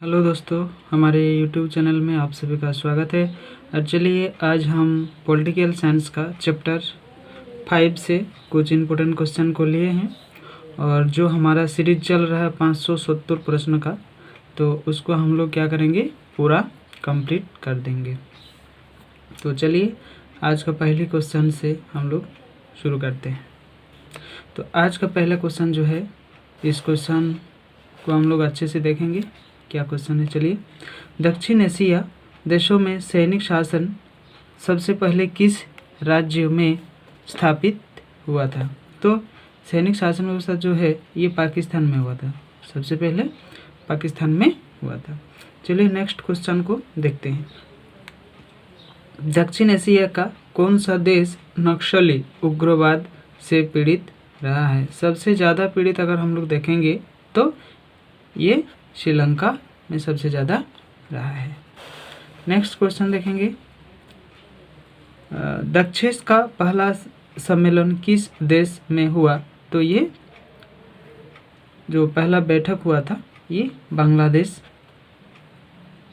Hello दोस्तों, हमारे YouTube channel में आप सभी का स्वागत है। और चलिए आज हम पॉलिटिकल साइंस का चैप्टर 5 से कुछ इम्पोर्टेंट क्वेश्चन को लिए हैं और जो हमारा सीरीज चल रहा है 570 प्रश्न का, तो उसको हम लोग क्या करेंगे, पूरा कंप्लीट कर देंगे। तो चलिए आज का पहले क्वेश्चन से हम लोग शुरू करते हैं। तो आज का पहला क्वेश्चन जो है, इस क्वेश्चन को हम लोग अच्छे से देखेंगे। क्या क्वेश्चन है, चलिए। दक्षिण एशिया देशों में सैनिक शासन सबसे पहले किस राज्य में स्थापित हुआ था? तो सैनिक शासन व्यवस्था जो है ये पाकिस्तान में हुआ था, सबसे पहले पाकिस्तान में हुआ था। चलिए नेक्स्ट क्वेश्चन को देखते हैं। दक्षिण एशिया का कौन सा देश नक्सली उग्रवाद से पीड़ित रहा है? सबसे ज़्यादा पीड़ित अगर हम लोग देखेंगे तो ये श्रीलंका में सबसे ज़्यादा रहा है। नेक्स्ट क्वेश्चन देखेंगे। दक्षिण का पहला सम्मेलन किस देश में हुआ? तो ये जो पहला बैठक हुआ था ये बांग्लादेश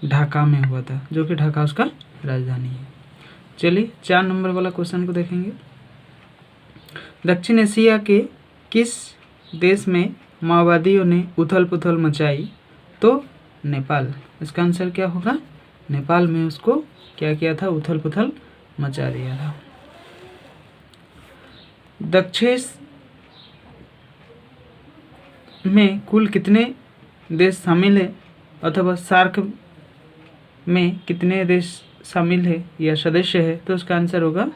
ढाका में हुआ था, जो कि ढाका उसका राजधानी है। चलिए 4 नंबर वाला क्वेश्चन को देखेंगे। दक्षिण एशिया के किस देश में माओवादियों ने उथल पुथल मचाई? तो नेपाल। इसका आंसर क्या होगा? नेपाल में उसको क्या किया था, उथल पुथल मचा दिया था। दक्षिण में कुल कितने देश शामिल है, अथवा सार्क में कितने देश शामिल है या सदस्य है? तो उसका आंसर होगा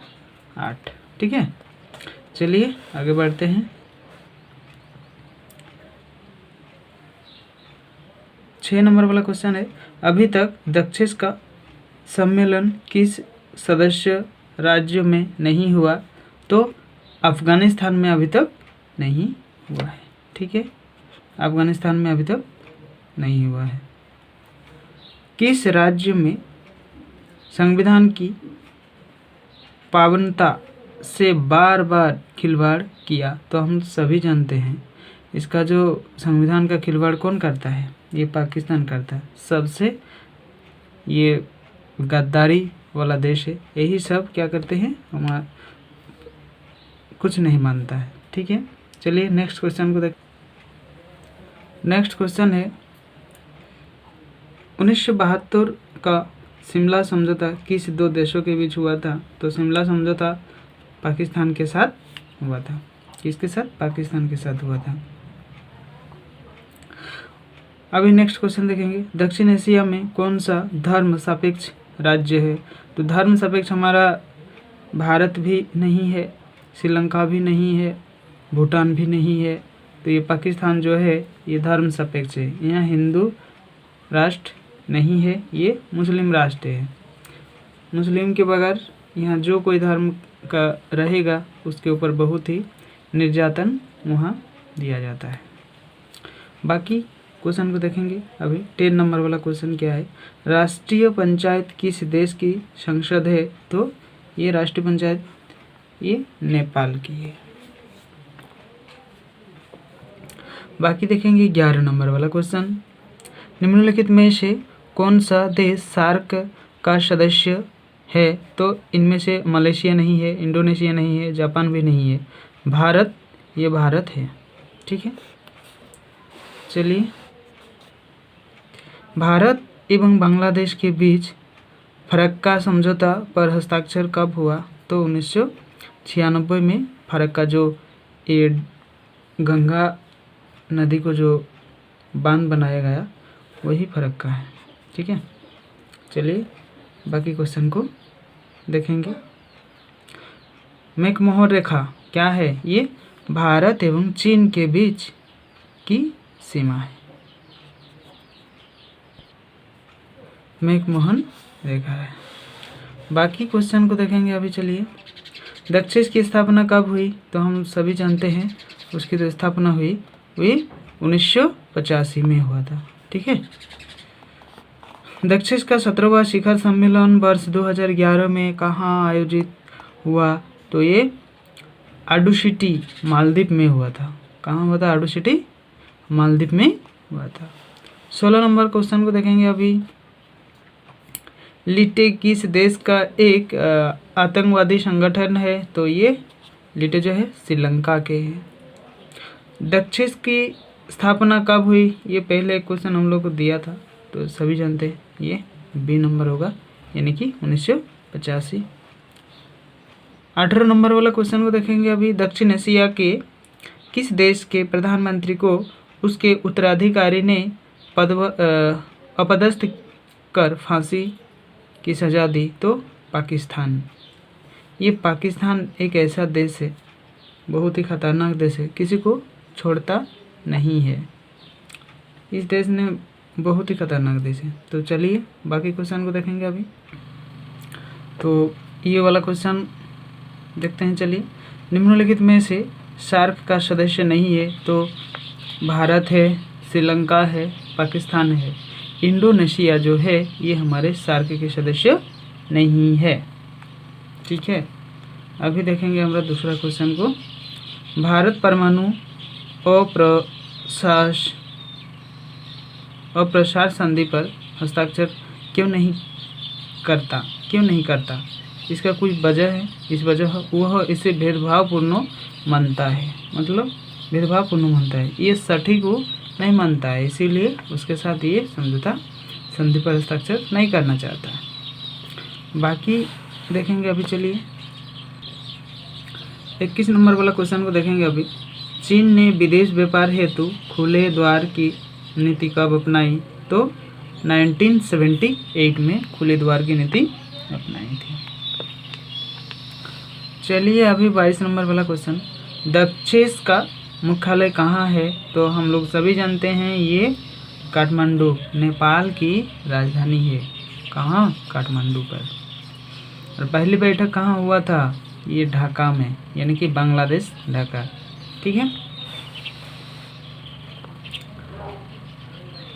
8। ठीक है, चलिए आगे बढ़ते हैं। 6 नंबर वाला क्वेश्चन है। अभी तक दक्षिण का सम्मेलन किस सदस्य राज्य में नहीं हुआ? तो अफगानिस्तान में अभी तक नहीं हुआ है। ठीक है, अफगानिस्तान में अभी तक नहीं हुआ है। किस राज्य में संविधान की पावनता से बार बार खिलवाड़ किया? तो हम सभी जानते हैं इसका जो संविधान का खिलवाड़ कौन करता है, ये पाकिस्तान करता है। सबसे ये गद्दारी वाला देश है, यही सब क्या करते हैं, हमारा कुछ नहीं मानता है। ठीक है, चलिए नेक्स्ट क्वेश्चन को देख। नेक्स्ट क्वेश्चन है 1972 का शिमला समझौता किस 2 देशों के बीच हुआ था? तो शिमला समझौता पाकिस्तान के साथ हुआ था। किसके साथ? पाकिस्तान के साथ हुआ था। अभी नेक्स्ट क्वेश्चन देखेंगे। दक्षिण एशिया में कौन सा धर्म सापेक्ष राज्य है? तो धर्म सापेक्ष हमारा भारत भी नहीं है, श्रीलंका भी नहीं है, भूटान भी नहीं है। तो ये पाकिस्तान जो है ये धर्म सापेक्ष है। यहाँ हिंदू राष्ट्र नहीं है, ये मुस्लिम राष्ट्र है। मुस्लिम के बगैर यहाँ जो कोई धर्म का रहेगा उसके ऊपर बहुत ही निर्यातन वहाँ दिया जाता है। बाकी क्वेश्चन को देखेंगे। अभी 10 नंबर वाला क्वेश्चन क्या है? राष्ट्रीय पंचायत किस देश की संसद है? तो ये राष्ट्रीय पंचायत ये नेपाल की है। बाकी देखेंगे 11 नंबर वाला क्वेश्चन। निम्नलिखित में से कौन सा देश सार्क का सदस्य है? तो इनमें से मलेशिया नहीं है, इंडोनेशिया नहीं है, जापान भी नहीं है, भारत, ये भारत है। ठीक है, चलिए। भारत एवं बांग्लादेश के बीच फरक्का समझौता पर हस्ताक्षर कब हुआ? तो 1996 में फरक्का जो ये गंगा नदी को जो बांध बनाया गया वही फरक्का है। ठीक है, चलिए बाकी क्वेश्चन को देखेंगे। मैकमोहन रेखा क्या है? ये भारत एवं चीन के बीच की सीमा है। मैकमोहन रेखा है। बाकी क्वेश्चन को देखेंगे अभी। चलिए, दक्षिण की स्थापना कब हुई? तो हम सभी जानते हैं उसकी जो स्थापना हुई वही 1985 में हुआ था। ठीक है, दक्षिण का 17वां शिखर सम्मेलन वर्ष 2011 में कहाँ आयोजित हुआ? तो ये अडुसिटी मालदीव में हुआ था। कहाँ हुआ था? अडुसिटी मालदीव में हुआ था। 16 नंबर क्वेश्चन को देखेंगे अभी। लिटे किस देश का एक आतंकवादी संगठन है? तो ये लिटे जो है श्रीलंका के हैं। दक्षिण की स्थापना कब हुई? ये पहले एक क्वेश्चन हम लोग को दिया था, तो सभी जानते हैं, ये बी नंबर होगा, यानी कि 1985। 18 नंबर वाला क्वेश्चन को देखेंगे अभी। दक्षिण एशिया के किस देश के प्रधानमंत्री को उसके उत्तराधिकारी ने अपदस्थ कर फांसी की सजा दी? तो पाकिस्तान। ये पाकिस्तान एक ऐसा देश है, बहुत ही खतरनाक देश है, किसी को छोड़ता नहीं है। इस देश ने बहुत ही खतरनाक देश है। तो चलिए बाकी क्वेश्चन को देखेंगे अभी। तो ये वाला क्वेश्चन देखते हैं। चलिए, निम्नलिखित में से सार्क का सदस्य नहीं है? तो भारत है, श्रीलंका है, पाकिस्तान है। इंडोनेशिया जो है ये हमारे सार्क के सदस्य नहीं है। ठीक है, अभी देखेंगे हमारा दूसरा क्वेश्चन को। भारत परमाणु अप्रसार संधि पर हस्ताक्षर क्यों नहीं करता? इसका कुछ वजह है। इस वजह वह इसे भेदभावपूर्ण मानता है, मतलब भेदभावपूर्ण मानता है, ये सटीक वो नहीं मानता है, इसीलिए उसके साथ ये समझौता संधि पर हस्ताक्षर नहीं करना चाहता है। बाकी देखेंगे अभी। चलिए 21 नंबर वाला क्वेश्चन को देखेंगे अभी। चीन ने विदेश व्यापार हेतु खुले द्वार की नीति कब अपनाई? तो 1978 में खुले द्वार की नीति अपनाई थी। चलिए अभी 22 नंबर वाला क्वेश्चन। दक्षिण का मुख्यालय कहाँ है? तो हम लोग सभी जानते हैं ये काठमांडू, नेपाल की राजधानी है। कहाँ? काठमांडू पर। और पहली बैठक कहाँ हुआ था? ये ढाका में, यानी कि बांग्लादेश, ढाका। ठीक है,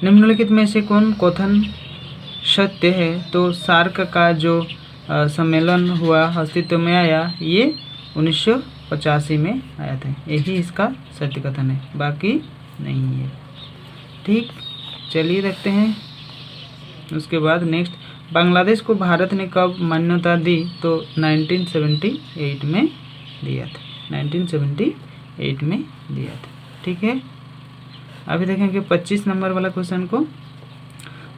निम्नलिखित में से कौन कथन सत्य है? तो सार्क का जो सम्मेलन हुआ, अस्तित्व में आया, ये 1985 में आया था। यही इसका सत्य कथन है, बाकी नहीं है। ठीक, चलिए देखते हैं उसके बाद नेक्स्ट। बांग्लादेश को भारत ने कब मान्यता दी? तो 1978 में दिया था। 1978 में दिया था। ठीक है, अभी देखेंगे 25 नंबर वाला क्वेश्चन को।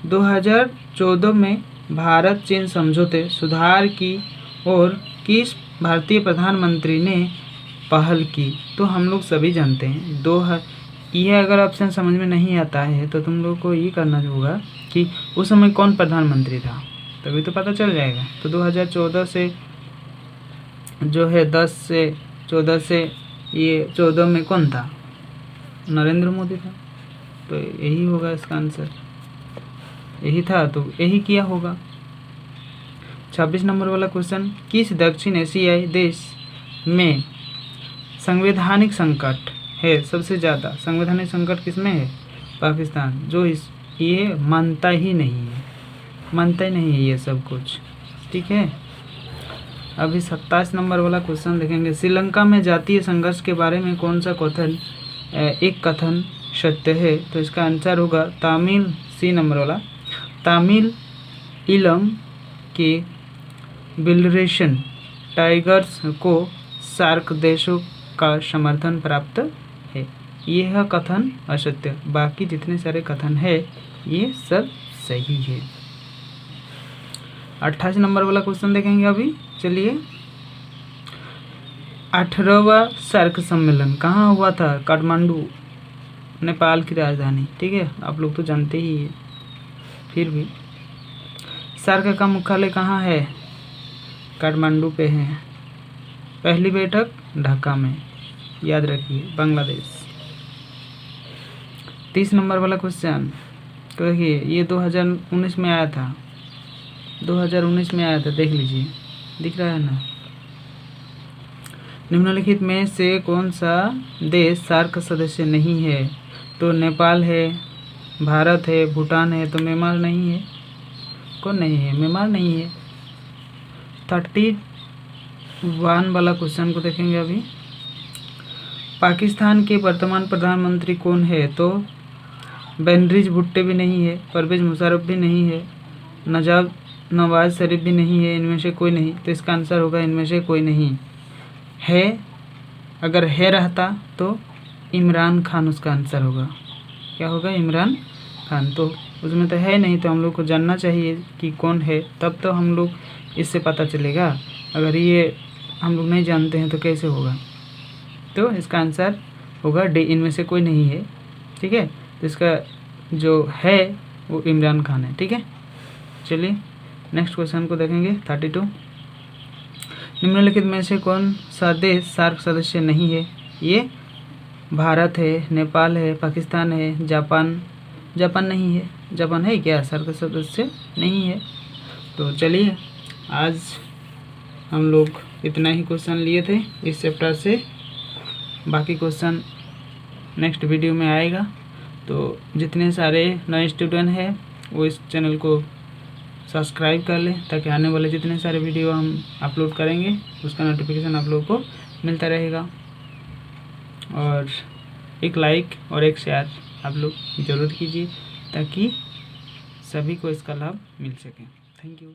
2014 में भारत चीन समझौते सुधार की और किस भारतीय प्रधानमंत्री ने पहल की? तो हम लोग सभी जानते हैं ये अगर ऑप्शन समझ में नहीं आता है तो तुम लोग को ये करना होगा कि उस समय कौन प्रधानमंत्री था, तभी तो पता चल जाएगा। तो 2014 से जो है 14 से ये 14 में कौन था? नरेंद्र मोदी था। तो यही होगा इसका आंसर, यही था, तो यही किया होगा। 26 नंबर वाला क्वेश्चन। किस दक्षिण एशियाई देश में संवैधानिक संकट है सबसे ज़्यादा? संवैधानिक संकट किसमें है? पाकिस्तान, जो ये मानता ही नहीं है ये सब कुछ। ठीक है, अभी 27 नंबर वाला क्वेश्चन देखेंगे। श्रीलंका में जातीय संघर्ष के बारे में कौन सा एक कथन सत्य है? तो इसका आंसर होगा तमिल, सी नंबर वाला, तमिल इलम के लिबरेशन टाइगर्स को सार्क देशों का समर्थन प्राप्त है। यह कथन असत्य, बाकी जितने सारे कथन है ये सब सही है। 28 नंबर वाला क्वेश्चन देखेंगे अभी। चलिए, 18वां सार्क सम्मेलन कहाँ हुआ था? काठमांडू, नेपाल की राजधानी। ठीक है, आप लोग तो जानते ही है, फिर भी सार्क का मुख्यालय कहाँ है? काठमांडू पे है। पहली बैठक ढाका में, याद रखिए, बांग्लादेश। 30 नंबर वाला क्वेश्चन देखिए, ये 2019 में आया था, 2019 में आया था, देख लीजिए, दिख रहा है ना। निम्नलिखित में से कौन सा देश सार्क सदस्य नहीं है? तो नेपाल है, भारत है, भूटान है, तो म्यांमार नहीं है। कौन नहीं है? म्यांमार नहीं है। 31 वाला क्वेश्चन को देखेंगे अभी। पाकिस्तान के वर्तमान प्रधानमंत्री कौन है? तो बेनजीर भुट्टो भी नहीं है, परवेज मुशर्रफ भी नहीं है, नवाज शरीफ भी नहीं है, इनमें से कोई नहीं। तो इसका आंसर होगा इनमें से कोई नहीं है। अगर है रहता तो इमरान खान उसका आंसर होगा। क्या होगा? इमरान खान। तो उसमें तो है नहीं, तो हम लोग को जानना चाहिए कि कौन है, तब तो हम लोग इससे पता चलेगा। अगर ये हम लोग नहीं जानते हैं तो कैसे होगा? तो इसका आंसर होगा डी, इनमें से कोई नहीं है। ठीक है, तो इसका जो है वो इमरान खान है। ठीक है, चलिए नेक्स्ट क्वेश्चन को देखेंगे। 32, निम्नलिखित में से कौन सा देश सार्क सदस्य नहीं है? ये भारत है, नेपाल है, पाकिस्तान है, जापान नहीं है। जापान है क्या सार्क सदस्य? नहीं है। तो चलिए आज हम लोग इतना ही क्वेश्चन लिए थे इस चैप्टर से। बाकी क्वेश्चन नेक्स्ट वीडियो में आएगा। तो जितने सारे नए स्टूडेंट हैं वो इस चैनल को सब्सक्राइब कर लें, ताकि आने वाले जितने सारे वीडियो हम अपलोड करेंगे उसका नोटिफिकेशन आप लोगों को मिलता रहेगा। और एक लाइक और एक शेयर आप लोग ज़रूर कीजिए, ताकि सभी को इसका लाभ मिल सके। Thank you.